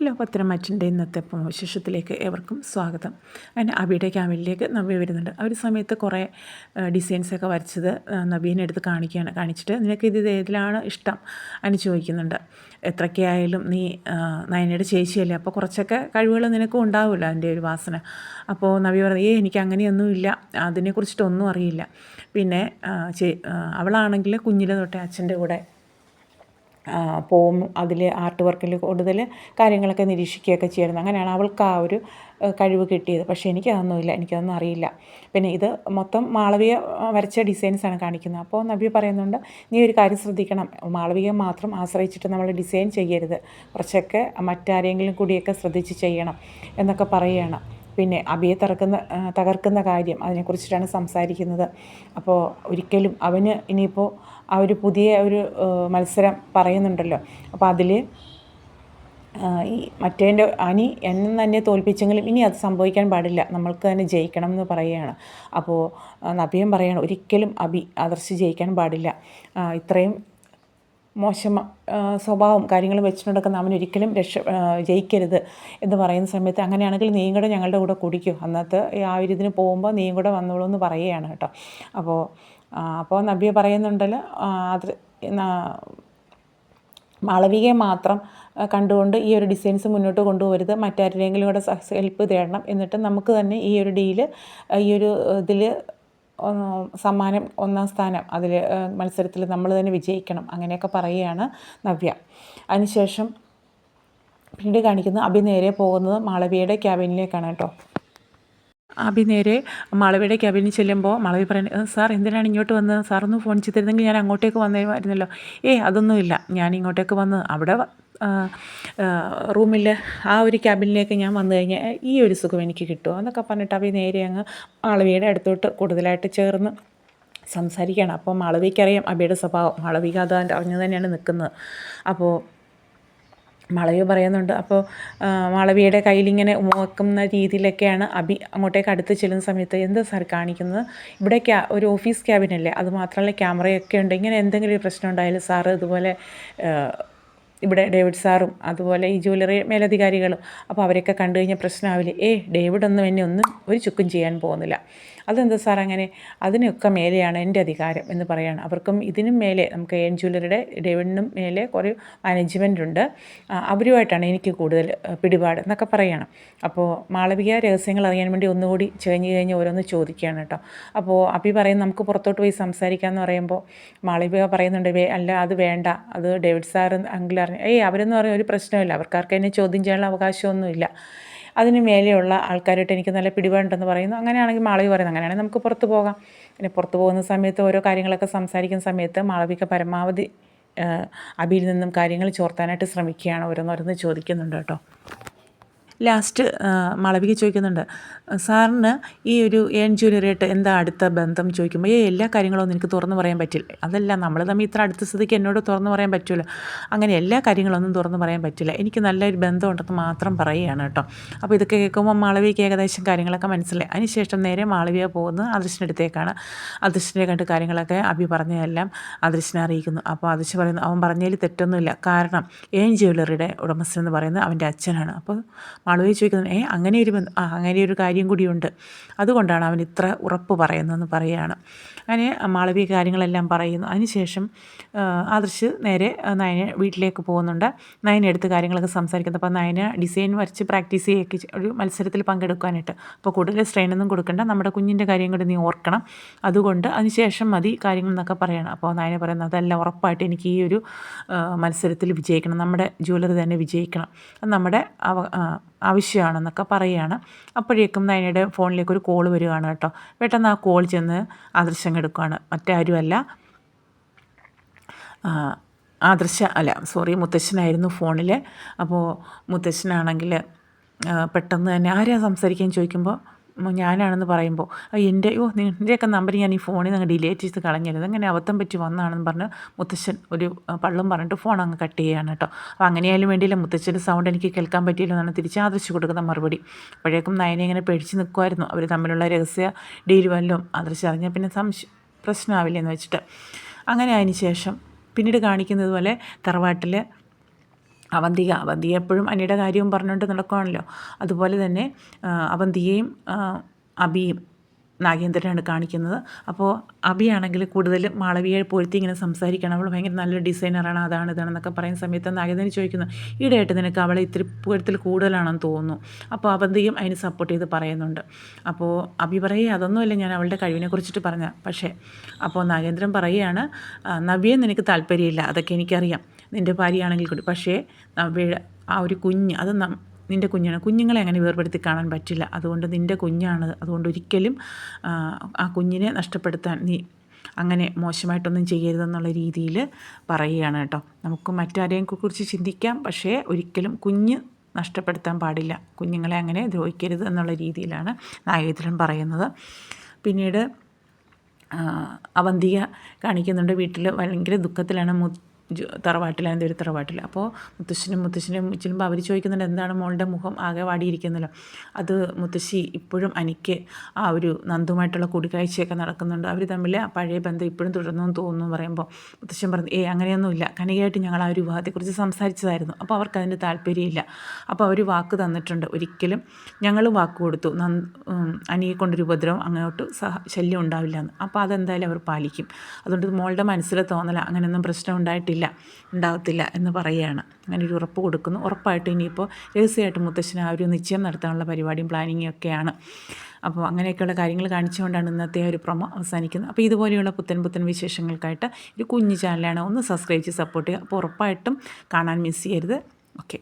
Hello Pathanamthitta ഇന്നത്തെ വിശേഷത്തിലേക്ക് ഏവർക്കും സ്വാഗതം. അങ്ങനെ അബിയുടെ ക്യാബിനിലേക്ക് നവ്യ വരുന്നുണ്ട്. ആ ഒരു സമയത്ത് കുറേ ഡിസൈൻസൊക്കെ വരച്ചത് നവ്യേനെ എടുത്ത് കാണിച്ചിട്ട് നിനക്ക് ഇത് ഏതിലാണ് ഇഷ്ടം എന്ന് ചോദിക്കുന്നുണ്ട്. എത്രയൊക്കെയായാലും നീ നയനയുടെ ചേച്ചിയല്ലേ, അപ്പോൾ കുറച്ചൊക്കെ കഴിവുകൾ നിനക്കും ഉണ്ടാവുമല്ലോ അതിൻ്റെ ഒരു വാസന. അപ്പോൾ നവ്യ പറഞ്ഞു, എനിക്ക് അങ്ങനെയൊന്നുമില്ല, അതിനെക്കുറിച്ചിട്ടൊന്നും അറിയില്ല. പിന്നെ അവളാണെങ്കിൽ കുഞ്ഞിലെ തൊട്ടേ അച്ഛൻ്റെ കൂടെ പോവും, അതിൽ ആർട്ട് വർക്കിൽ കൂടുതൽ കാര്യങ്ങളൊക്കെ നിരീക്ഷിക്കുകയൊക്കെ ചെയ്യുന്നത്. അങ്ങനെയാണ് അവൾക്ക് ആ ഒരു കഴിവ് കിട്ടിയത്. പക്ഷേ എനിക്കതൊന്നുമില്ല, എനിക്കതൊന്നും അറിയില്ല. പിന്നെ ഇത് മൊത്തം മാളവിക വരച്ച ഡിസൈൻസാണ് കാണിക്കുന്നത്. അപ്പോൾ നവ്യ പറയുന്നുണ്ട്, നീ ഒരു കാര്യം ശ്രദ്ധിക്കണം, മാളവിക മാത്രം ആശ്രയിച്ചിട്ട് നമ്മൾ ഡിസൈൻ ചെയ്യരുത്, കുറച്ചൊക്കെ മറ്റാരെങ്കിലും കൂടിയൊക്കെ ശ്രദ്ധിച്ച് ചെയ്യണം എന്നൊക്കെ പറയുകയാണ്. പിന്നെ അബിയെ തകർക്കുന്ന കാര്യം അതിനെക്കുറിച്ചിട്ടാണ് സംസാരിക്കുന്നത്. അപ്പോൾ ഒരിക്കലും അവന് ഇനിയിപ്പോൾ ആ ഒരു പുതിയ ഒരു മത്സരം പറയുന്നുണ്ടല്ലോ, അപ്പോൾ അതിൽ ഈ മറ്റേൻ്റെ അനി എന്നെ തന്നെ തോൽപ്പിച്ചെങ്കിലും ഇനി അത് സംഭവിക്കാൻ പാടില്ല, നമ്മൾക്ക് തന്നെ ജയിക്കണം എന്ന് പറയുകയാണ്. അപ്പോൾ നവ്യം പറയുകയാണ്, ഒരിക്കലും ആദർശ് ജയിക്കാൻ പാടില്ല, ഇത്രയും മോശം സ്വഭാവം കാര്യങ്ങൾ വെച്ച് നടക്കുന്ന അവനൊരിക്കലും ജയിക്കരുത് എന്ന് പറയുന്ന സമയത്ത്, അങ്ങനെയാണെങ്കിൽ നീയും കൂടെ ഞങ്ങളുടെ കൂടെ കുടിക്കൂ, അന്നത്തെ ആ ഒരു ഇതിന് പോകുമ്പോൾ നീയും കൂടെ വന്നോളൂ എന്ന് പറയുകയാണ് കേട്ടോ. അപ്പോൾ നവ്യ പറയുന്നുണ്ടല്ലോ, അത് മാളവികയെ മാത്രം കണ്ടുകൊണ്ട് ഈ ഒരു ഡിസൈൻസ് മുന്നോട്ട് കൊണ്ടുപോകരുത്, മറ്റാരുടെയെങ്കിലും കൂടെ ഹെൽപ്പ് തേടണം, എന്നിട്ട് നമുക്ക് തന്നെ ഈ ഒരു ഈ ഒരു ഇതിൽ സമ്മാനം 1ാം സ്ഥാനം അതിൽ മത്സരത്തിൽ നമ്മൾ തന്നെ വിജയിക്കണം, അങ്ങനെയൊക്കെ പറയുകയാണ് നവ്യ. അതിനുശേഷം പിന്നീട് കാണിക്കുന്നത് അബി നേരെ പോകുന്നത് മാളവികയുടെ ക്യാബിനിലേക്കാണ് കേട്ടോ. അബി നേരെ മാളവിയുടെ ക്യാബിനിൽ ചെല്ലുമ്പോൾ മാളവി പറയുന്നത്, സാർ എന്തിനാണ് ഇങ്ങോട്ട് വന്നത്, സാറൊന്ന് ഫോൺ ചെയ്തിരുന്നെങ്കിൽ ഞാൻ അങ്ങോട്ടേക്ക് വന്നേരുന്നല്ലോ. അതൊന്നുമില്ല, ഞാൻ ഇങ്ങോട്ടേക്ക് വന്ന് അവിടെ റൂമിൽ ആ ഒരു ക്യാബിനിലേക്ക് ഞാൻ വന്നു കഴിഞ്ഞാൽ ഈ ഒരു സുഖം എനിക്ക് കിട്ടുമോ എന്നൊക്കെ പറഞ്ഞിട്ട് അബി നേരെ അങ്ങ് മാളവിയുടെ അടുത്തോട്ട് കൂടുതലായിട്ട് ചേർന്ന് സംസാരിക്കുകയാണ്. അപ്പോൾ മാളവിക്കറിയാം അബിയുടെ സ്വഭാവം, മാളവിക അത് അറിഞ്ഞു തന്നെയാണ് നിൽക്കുന്നത്. അപ്പോൾ മാളവി പറയുന്നുണ്ട്, അപ്പോൾ മാളവിയുടെ കയ്യിലിങ്ങനെ വെക്കുന്ന രീതിയിലൊക്കെയാണ് അബി അങ്ങോട്ടേക്ക് അടുത്ത് ചെല്ലുന്ന സമയത്ത്, എന്താ സാർ കാണിക്കുന്നത്, ഇവിടെ ഒരു ഓഫീസ് ക്യാബിനല്ലേ, അത് മാത്രമല്ല ക്യാമറയൊക്കെ ഉണ്ട്, ഇങ്ങനെ എന്തെങ്കിലും ഒരു പ്രശ്നം ഉണ്ടായാലും സാറ് ഇതുപോലെ ഇവിടെ ഡേവിഡ് സാറും അതുപോലെ ഈ ജ്വല്ലറി മേലധികാരികളും, അപ്പോൾ അവരൊക്കെ കണ്ടു കഴിഞ്ഞാൽ പ്രശ്നമാവില്ലേ, ഡേവിഡ് ഒന്നും എന്നെ ഒരു ചുക്കും ചെയ്യാൻ പോകുന്നില്ല, അതെന്താ സാർ അങ്ങനെ, അതിനൊക്കെ മേലെയാണ് എൻ്റെ അധികാരം എന്ന് പറയുകയാണ്. അവർക്കും ഇതിനും മേലെ നമുക്ക് ജ്വല്ലറിയുടെ ഡേവിഡിനും മേലെ കുറേ മാനേജ്മെൻ്റ് ഉണ്ട്, അവരുമായിട്ടാണ് എനിക്ക് കൂടുതൽ പിടിപാട് എന്നൊക്കെ പറയുകയാണ്. അപ്പോൾ മാളവിക രഹസ്യങ്ങൾ അറിയാൻ വേണ്ടി ഒന്നുകൂടി കഴിഞ്ഞ് ഓരോന്ന് ചോദിക്കുകയാണ് കേട്ടോ. അപ്പോൾ അബി പറയും, നമുക്ക് പുറത്തോട്ട് പോയി സംസാരിക്കാമെന്ന് പറയുമ്പോൾ മാളവിക പറയുന്നുണ്ട്, അല്ല അത് വേണ്ട, അത് ഡേവിഡ് സാർ അങ്കിൾ അവരെന്ന് പറയുന്ന ഒരു പ്രശ്നമില്ല, അവർക്കാർക്ക് എന്നെ ചോദ്യം ചെയ്യാനുള്ള അവകാശമൊന്നുമില്ല, അതിന് മേലെയുള്ള ആൾക്കാരായിട്ട് എനിക്ക് നല്ല പിടിപാടുണ്ടെന്ന് പറയുന്നു. അങ്ങനെയാണെങ്കിൽ മാളവി പറയുന്നത്, അങ്ങനെയാണെങ്കിൽ നമുക്ക് പുറത്ത് പോകാം. പിന്നെ പുറത്ത് പോകുന്ന സമയത്ത് ഓരോ കാര്യങ്ങളൊക്കെ സംസാരിക്കുന്ന സമയത്ത് മാളവിക പരമാവധി അബിയിൽ നിന്നും കാര്യങ്ങൾ ചോർത്താനായിട്ട് ശ്രമിക്കുകയാണ്, ഓരോന്നോരോന്ന് ചോദിക്കുന്നുണ്ട് കേട്ടോ. ലാസ്റ്റ് മാളവിക ചോദിക്കുന്നുണ്ട്, സാറിന് ഈ ഒരു ജ്വല്ലറിയായിട്ട് എന്താ അടുത്ത ബന്ധം ചോദിക്കുമ്പോൾ, എല്ലാ കാര്യങ്ങളൊന്നും എനിക്ക് തുറന്നു പറയാൻ പറ്റില്ല, അതല്ല നമ്മൾ തമ്മിൽ ഇത്ര അടുത്ത സ്ഥിതിക്ക് എന്നോട് തുറന്നു പറയാൻ പറ്റില്ല, അങ്ങനെ എല്ലാ കാര്യങ്ങളൊന്നും തുറന്നു പറയാൻ പറ്റില്ല, എനിക്ക് നല്ലൊരു ബന്ധമുണ്ടെന്ന് മാത്രം പറയുകയാണ് കേട്ടോ. അപ്പോൾ ഇതൊക്കെ കേൾക്കുമ്പോൾ മാളവിക്ക് ഏകദേശം കാര്യങ്ങളൊക്കെ മനസ്സിലായി. അതിനുശേഷം നേരെ മാളവിക പോകുന്നത് ആദർശിൻ്റെ അടുത്തേക്കാണ്. ആദർശിനെ കണ്ട് കാര്യങ്ങളൊക്കെ അബി പറഞ്ഞതെല്ലാം ആദർശിനെ അറിയിക്കുന്നു. അപ്പോൾ ആദർശ് പറയുന്നു, അവൻ പറഞ്ഞതിൽ തെറ്റൊന്നുമില്ല, കാരണം ജ്വല്ലറിയുടെ ഉടമസ്ഥൻ എന്ന് പറയുന്നത് അവൻ്റെ അച്ഛനാണ്. അപ്പോൾ മാളവിക ചോദിക്കുന്നത്, അങ്ങനെ ഒരു കാര്യം കൂടിയുണ്ട്, അതുകൊണ്ടാണ് അവൻ ഇത്ര ഉറപ്പ് പറയുന്നതെന്ന് പറയുകയാണ്. അങ്ങനെ മാളവിക കാര്യങ്ങളെല്ലാം പറയുന്നു. അതിനുശേഷം ആദർശ് നേരെ നയന വീട്ടിലേക്ക് പോകുന്നുണ്ട്. നയന എടുത്ത് കാര്യങ്ങളൊക്കെ സംസാരിക്കുന്നത്. അപ്പോൾ നയന ഡിസൈൻ വരച്ച് പ്രാക്ടീസ് ചെയ്യുകയൊക്കെ ഒരു മത്സരത്തിൽ പങ്കെടുക്കാനായിട്ട്. അപ്പോൾ കൂടുതൽ സ്ട്രെയിനൊന്നും കൊടുക്കണ്ട, നമ്മുടെ കുഞ്ഞിൻ്റെ കാര്യം കൂടി നീ ഓർക്കണം, അതുകൊണ്ട് അതിനുശേഷം മതി കാര്യങ്ങൾ എന്നൊക്കെ പറയണം. അപ്പോൾ നയന പറയുന്നത്, അതല്ല, ഉറപ്പായിട്ട് എനിക്ക് ഈ ഒരു മത്സരത്തിൽ വിജയിക്കണം, നമ്മുടെ ജ്വല്ലറി തന്നെ വിജയിക്കണം, അത് നമ്മുടെ ആവശ്യമാണെന്നൊക്കെ പറയുകയാണ്. അപ്പോഴേക്കും നയനയുടെ ഫോണിലേക്ക് ഒരു കോൾ വരികയാണ് കേട്ടോ. പെട്ടെന്ന് ആ കോൾ ചെന്ന് ആദർശം എടുക്കുകയാണ്, മറ്റാരുമല്ല മുത്തശ്ശനായിരുന്നു ഫോണിൽ. അപ്പോൾ മുത്തശ്ശനാണെങ്കിൽ പെട്ടെന്ന് തന്നെ ആരാ സംസാരിക്കാൻ ചോദിക്കുമ്പോൾ ഞാനാണെന്ന് പറയുമ്പോൾ, നിൻ്റെയൊക്കെ നമ്പർ ഞാൻ ഈ ഫോണിൽ നിന്ന് ഡിലീറ്റ് ചെയ്ത് കളഞ്ഞിരുന്നത്, അങ്ങനെ അബദ്ധം പറ്റി വന്നതാണെന്ന് പറഞ്ഞ് മുത്തശ്ശൻ ഒരു പള്ളും പറഞ്ഞിട്ട് ഫോൺ അങ്ങ് കട്ട് ചെയ്യുകയാണ് കേട്ടോ. അപ്പോൾ അങ്ങനെയായാലും വേണ്ടിയില്ല, മുത്തശ്ശൻ്റെ സൗണ്ട് എനിക്ക് കേൾക്കാൻ പറ്റിയില്ല എന്നാണ് തിരിച്ച് ആദർശ് കൊടുക്കുന്ന മറുപടി. അപ്പോഴേക്കും നയനെ ഇങ്ങനെ പേടിച്ച് നിൽക്കുമായിരുന്നു, അവർ തമ്മിലുള്ള രഹസ്യ ഡീൽ വല്ലതും ആദർശ് അറിഞ്ഞാൽ പിന്നെ പ്രശ്നമാവില്ല എന്ന് വെച്ചിട്ട്. അങ്ങനെ അതിന് ശേഷം പിന്നീട് കാണിക്കുന്നത് പോലെ തറവാട്ടിൽ അവന്തിക എപ്പോഴും അനിയുടെ കാര്യവും പറഞ്ഞുകൊണ്ട് നടക്കുകയാണല്ലോ. അതുപോലെ തന്നെ അവന്തികയും അഭിയും നാഗേന്ദ്രനാണ് കാണിക്കുന്നത്. അപ്പോൾ അഭിയാണെങ്കിൽ കൂടുതലും മാളവികയെ പോലത്തെ ഇങ്ങനെ സംസാരിക്കണം, അവൾ ഭയങ്കര നല്ലൊരു ഡിസൈനറാണ്, അതാണ് ഇതാണെന്നൊക്കെ പറയുന്ന സമയത്ത് നാഗേന്ദ്രൻ ചോദിക്കുന്നു, ഈടെയായിട്ട് നിനക്ക് അവളെ ഇത്തിരി പുകഴ്ത്തൽ കൂടുതലാണെന്ന് തോന്നുന്നു. അപ്പോൾ അവന്തിയും അതിന് സപ്പോർട്ട് ചെയ്ത് പറയുന്നുണ്ട്. അപ്പോൾ അഭി പറയുക, അതൊന്നുമല്ല, ഞാൻ അവളുടെ കഴിവിനെ കുറിച്ചിട്ട് പറഞ്ഞ. പക്ഷേ അപ്പോൾ നാഗേന്ദ്രൻ പറയുകയാണ്, നവ്യയെ നിനക്ക് താല്പര്യമില്ല, അതൊക്കെ എനിക്കറിയാം, നിൻ്റെ ഭാര്യയാണെങ്കിൽ കൂടി. പക്ഷേ നവ്യയുടെ ആ ഒരു കുഞ്ഞ് അത് നിൻ്റെ കുഞ്ഞാണ്, കുഞ്ഞുങ്ങളെ അങ്ങനെ വേർപെടുത്തി കാണാൻ പറ്റില്ല, അതുകൊണ്ട് നിൻ്റെ കുഞ്ഞാണ്, അതുകൊണ്ട് ഒരിക്കലും ആ കുഞ്ഞിനെ നഷ്ടപ്പെടുത്താൻ നീ അങ്ങനെ മോശമായിട്ടൊന്നും ചെയ്യരുതെന്നുള്ള രീതിയിൽ പറയുകയാണ് കേട്ടോ. നമുക്ക് മറ്റാരെയും കുറിച്ച് ചിന്തിക്കാം, പക്ഷേ ഒരിക്കലും കുഞ്ഞ് നഷ്ടപ്പെടുത്താൻ പാടില്ല, കുഞ്ഞുങ്ങളെ അങ്ങനെ ദ്രോഹിക്കരുത് എന്നുള്ള രീതിയിലാണ് നാഗേന്ദ്രൻ പറയുന്നത്. പിന്നീട് അവന്തിക കാണിക്കുന്നുണ്ട്, വീട്ടിൽ ഭയങ്കര ദുഃഖത്തിലാണ് തറവാട്ടിൽ, എൻ്റെ ഒരു തറവാട്ടിൽ. അപ്പോൾ മുത്തശ്ശനും ചെല്ലുമ്പോൾ അവർ ചോദിക്കുന്നുണ്ട്, എന്താണ് മോളുടെ മുഖം ആകെ വാടിയിരിക്കുന്നല്ലോ. അത് മുത്തശ്ശി ഇപ്പോഴും എനിക്ക് ആ ഒരു നന്ദുമായിട്ടുള്ള കൂടിക്കാഴ്ചയൊക്കെ നടക്കുന്നുണ്ട്, അവർ തമ്മിൽ ആ പഴയ ബന്ധം ഇപ്പോഴും തുടർന്നു തോന്നുന്നു പറയുമ്പോൾ മുത്തശ്ശൻ പറഞ്ഞു, അങ്ങനെയൊന്നുമില്ല, കനികയായിട്ട് ഞങ്ങൾ ആ ഒരു വിവാഹത്തെക്കുറിച്ച് സംസാരിച്ചതായിരുന്നു, അപ്പോൾ അവർക്ക് അതിന് താല്പര്യമില്ല, അപ്പോൾ അവർ വാക്ക് തന്നിട്ടുണ്ട്, ഒരിക്കലും ഞങ്ങൾ വാക്ക് കൊടുത്തു അനിയെ കൊണ്ടൊരു ഉപദ്രവം അങ്ങോട്ട് ശല്യം ഉണ്ടാവില്ല എന്ന്. അപ്പോൾ അതെന്തായാലും അവർ പാലിക്കും, അതുകൊണ്ട് മോളുടെ മനസ്സിൽ തോന്നല, അങ്ങനെയൊന്നും പ്രശ്നം ഉണ്ടാകത്തില്ല എന്ന് പറയുകയാണ്. അങ്ങനെ ഒരു ഉറപ്പ് കൊടുക്കുന്നു. ഉറപ്പായിട്ട് ഇനിയിപ്പോൾ രഹസ്യമായിട്ട് മുത്തശ്ശന് ആ ഒരു നിശ്ചയം നടത്താനുള്ള പരിപാടിയും പ്ലാനിങ്ങും ഒക്കെയാണ്. അപ്പോൾ അങ്ങനെയൊക്കെയുള്ള കാര്യങ്ങൾ കാണിച്ചുകൊണ്ടാണ് ഇന്നത്തെ ഒരു പ്രൊമോ അവസാനിക്കുന്നത്. അപ്പോൾ ഇതുപോലെയുള്ള പുത്തൻ വിശേഷങ്ങൾക്കായിട്ട് ഒരു കുഞ്ഞു ചാനലാണ്, ഒന്ന് സബ്സ്ക്രൈബ് ചെയ്ത് സപ്പോർട്ട് ചെയ്യുക. അപ്പോൾ ഉറപ്പായിട്ടും കാണാൻ മിസ് ചെയ്യരുത്. ഓക്കെ.